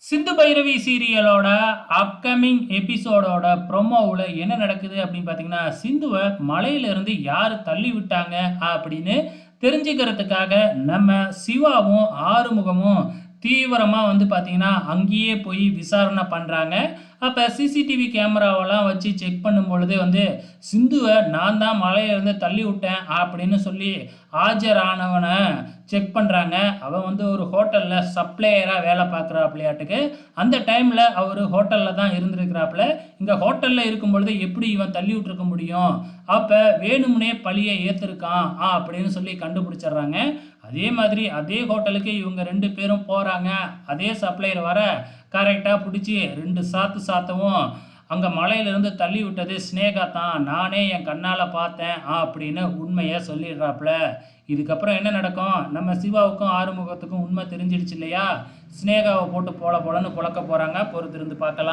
Sindhu Bhairavi சீரியலோட upcoming எபிசோடோட ப்ரொமோவில் என்ன நடக்குது அப்படின்னு பார்த்தீங்கன்னா, சிந்துவை மலையிலிருந்து யார் தள்ளி விட்டாங்க அப்படின்னு தெரிஞ்சுக்கிறதுக்காக நம்ம சிவாவும் ஆறுமுகமும் தீவிரமாக பார்த்தீங்கன்னா அங்கேயே போய் விசாரணை பண்ணுறாங்க. அப்போ சிசிடிவி கேமராவெல்லாம் வச்சு செக் பண்ணும் பொழுது சிந்துவை நான் தான் மலையிலேருந்து தள்ளி விட்டேன் அப்படின்னு சொல்லி ஆஜரானவனை செக் பண்ணுறாங்க. அவன் ஒரு ஹோட்டலில் சப்ளையராக வேலை பார்க்குறாப்லையாட்டுக்கு. அந்த டைமில் அவர் ஹோட்டலில் தான் இருந்திருக்கிறாப்புல. இங்கே ஹோட்டலில் இருக்கும் பொழுது எப்படி இவன் தள்ளி விட்டுருக்க முடியும், அப்போ வேணும்னே பழியை ஏற்றிருக்கான் அப்படின்னு சொல்லி கண்டுபிடிச்சிட்றாங்க. அதே மாதிரி அதே ஹோட்டலுக்கு இவங்க 2 பேரும் போகிறாங்க. அதே சப்ளையர் வர கரெக்டாக பிடிச்சி 2 சாத்து சாத்தவும் அங்கே மலையிலேருந்து தள்ளி விட்டது ஸ்னேகா தான், நானே என் கண்ணால் பார்த்தேன் அப்படின்னு உண்மையை சொல்லிடுறாப்புல. இதுக்கப்புறம் என்ன நடக்கும்? நம்ம சிவாவுக்கும் ஆறுமுகத்துக்கும் உண்மை தெரிஞ்சிடுச்சு இல்லையா? ஸ்னேகாவை போட்டு போல போலன்னு புழக்க போகிறாங்க. பொறுத்திருந்து பார்க்கலாம்.